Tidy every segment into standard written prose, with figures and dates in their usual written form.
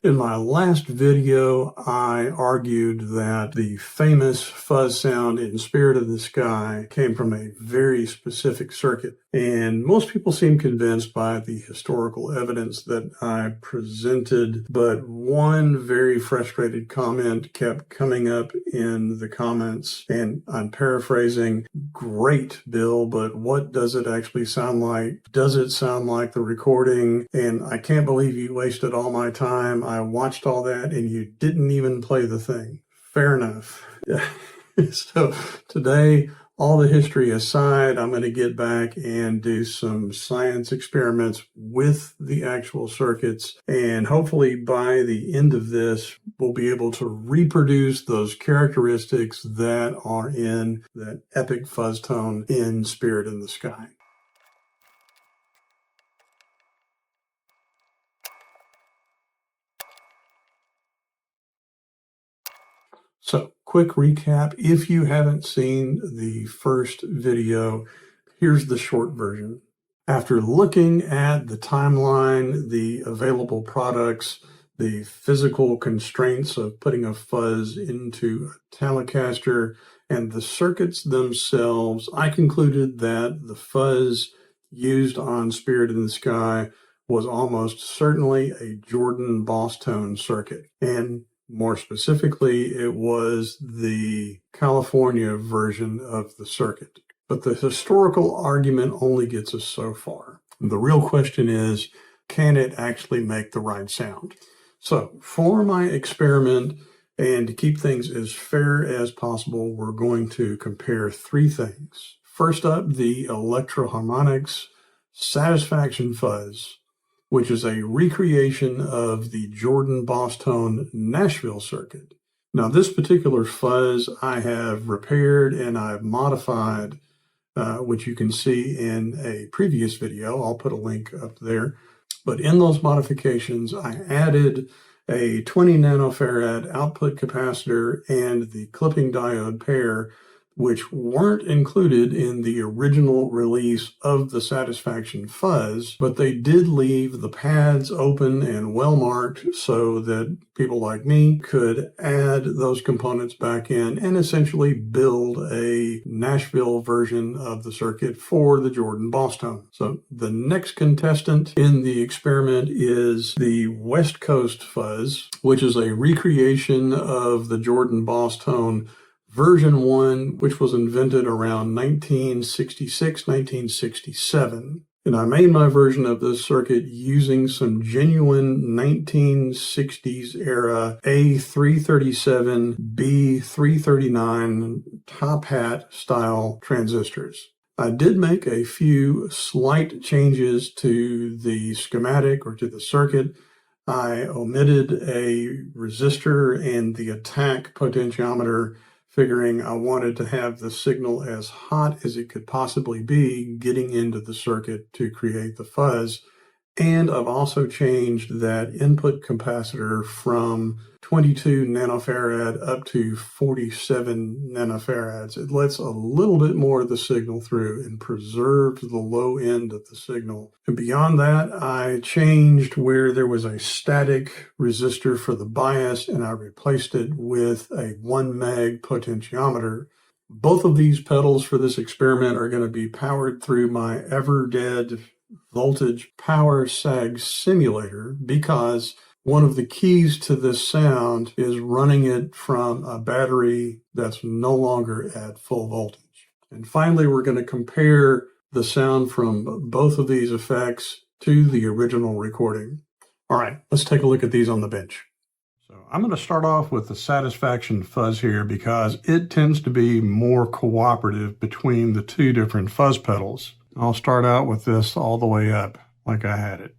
In my last video, I argued that the famous fuzz sound in Spirit of the Sky came from a very specific circuit, and most people seem convinced by the historical evidence that I presented, but one very frustrated comment kept coming up in the comments, and I'm paraphrasing, "Great, Bill, but what does it actually sound like? Does it sound like the recording? And I can't believe you wasted all my time. I watched all that and you didn't even play the thing." Fair enough. So today, all the history aside, I'm going to get back and do some science experiments with the actual circuits. And hopefully by the end of this, we'll be able to reproduce those characteristics that are in that epic fuzz tone in Spirit in the Sky. So, quick recap. If you haven't seen the first video, here's the short version. After looking at the timeline, the available products, the physical constraints of putting a fuzz into a Telecaster, and the circuits themselves, I concluded that the fuzz used on Spirit in the Sky was almost certainly a Jordan Boss Tone circuit. And more specifically, it was the California version of the circuit. But the historical argument only gets us so far. The real question is, can it actually make the right sound? So for my experiment, and to keep things as fair as possible, we're going to compare three things. First up, the Electro-Harmonix Satisfaction Fuzz, which is a recreation of the Jordan Boss Tone Nashville circuit. Now, this particular fuzz I have repaired and I've modified, which you can see in a previous video. I'll put a link up there. But in those modifications, I added a 20 nanofarad output capacitor and the clipping diode pair, which weren't included in the original release of the Satisfaction Fuzz, but they did leave the pads open and well marked so that people like me could add those components back in and essentially build a Nashville version of the circuit for the Jordan Boss Tone. So the next contestant in the experiment is the Westcoast Fuzz, which is a recreation of the Jordan Boss Tone version 1, which was invented around 1966, 1967. And I made my version of this circuit using some genuine 1960s era A337, B339 top hat style transistors. I did make a few slight changes to the schematic or to the circuit. I omitted a resistor and the attack potentiometer, figuring I wanted to have the signal as hot as it could possibly be getting into the circuit to create the fuzz. And I've also changed that input capacitor from 22 nanofarad up to 47 nanofarads. It lets a little bit more of the signal through and preserves the low end of the signal. And beyond that, I changed where there was a static resistor for the bias and I replaced it with a 1 meg potentiometer. Both of these pedals for this experiment are going to be powered through my EVERDEAD voltage power sag simulator, because one of the keys to this sound is running it from a battery that's no longer at full voltage. And finally, we're going to compare the sound from both of these effects to the original recording. All right, let's take a look at these on the bench. So I'm going to start off with the Satisfaction Fuzz here because it tends to be more cooperative between the two different fuzz pedals. I'll start out with this all the way up like I had it.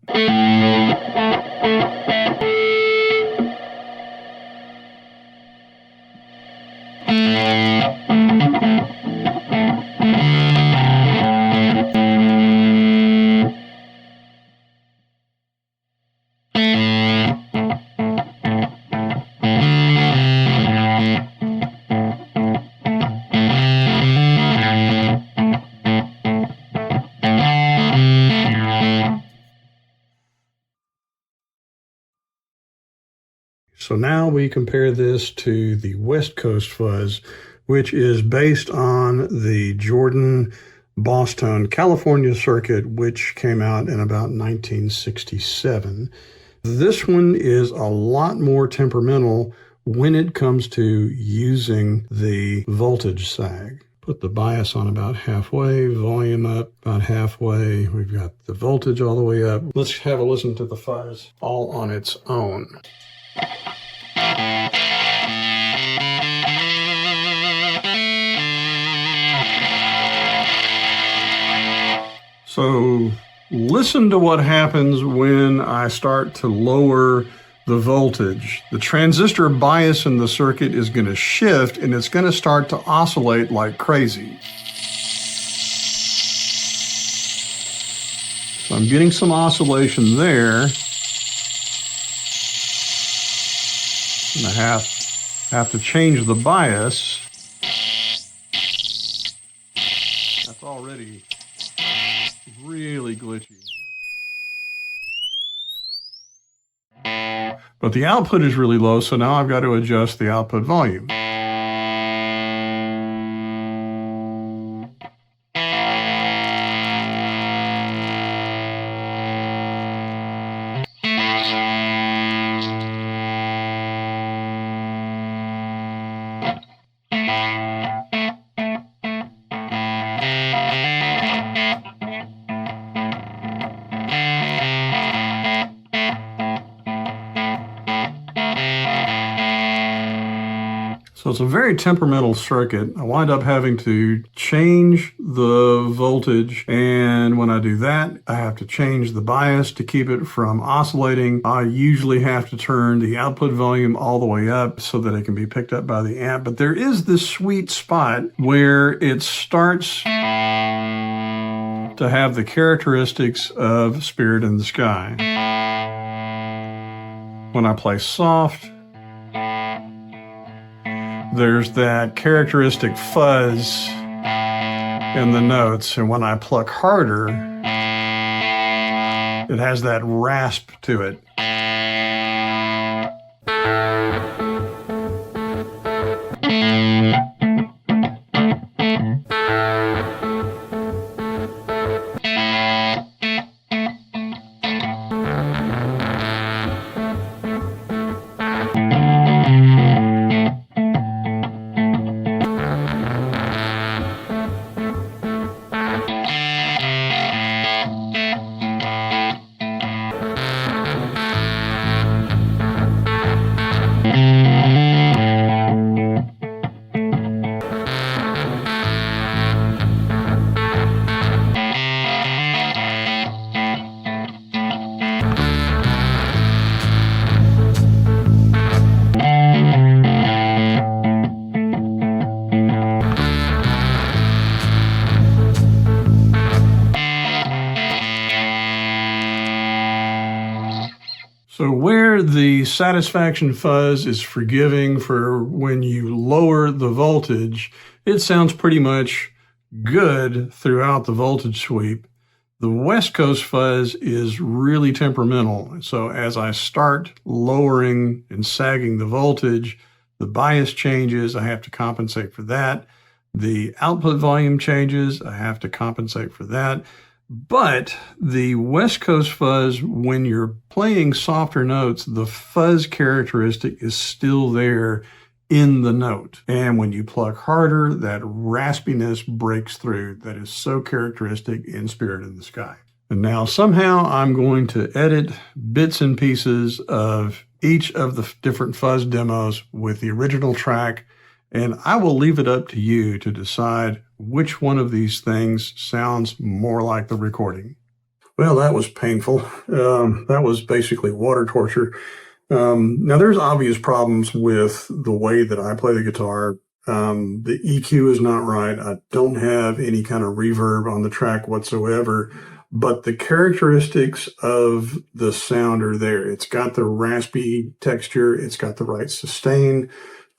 So now we compare this to the Westcoast Fuzz, which is based on the Jordan Boss Tone California circuit, which came out in about 1967. This one is a lot more temperamental when it comes to using the voltage sag. Put the bias on about halfway, volume up about halfway. We've got the voltage all the way up. Let's have a listen to the fuzz all on its own. So listen to what happens when I start to lower the voltage. The transistor bias in the circuit is going to shift and it's going to start to oscillate like crazy. So I'm getting some oscillation there. And I have to change the bias. That's already really glitchy. But the output is really low, so now I've got to adjust the output volume. So it's a very temperamental circuit. I wind up having to change the voltage, and when I do that, I have to change the bias to keep it from oscillating. I usually have to turn the output volume all the way up so that it can be picked up by the amp. But there is this sweet spot where it starts to have the characteristics of Spirit in the Sky. When I play soft, there's that characteristic fuzz in the notes, and when I pluck harder, it has that rasp to it. So where the satisfaction fuzz is forgiving for when you lower the voltage, it sounds pretty much good throughout the voltage sweep. The Westcoast Fuzz is really temperamental. So as I start lowering and sagging the voltage, the bias changes, I have to compensate for that. The output volume changes, I have to compensate for that. But the Westcoast Fuzz, when you're playing softer notes, the fuzz characteristic is still there in the note. And when you pluck harder, that raspiness breaks through. That is so characteristic in Spirit in the Sky. And now somehow I'm going to edit bits and pieces of each of the different fuzz demos with the original track, and I will leave it up to you to decide which one of these things sounds more like the recording. Well, that was painful. That was basically water torture. Now, there's obvious problems with the way that I play the guitar. The EQ is not right. I don't have any kind of reverb on the track whatsoever, but the characteristics of the sound are there. It's got the raspy texture. It's got the right sustain.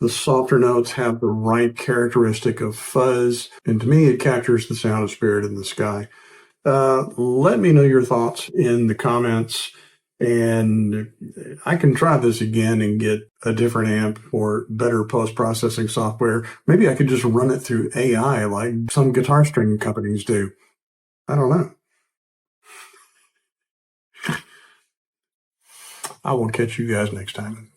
The softer notes have the right characteristic of fuzz, and to me, it captures the sound of Spirit in the Sky. Let me know your thoughts in the comments, And I can try this again and get a different amp or better post-processing software. Maybe I could just run it through AI like some guitar string companies do. I don't know. I will catch you guys next time.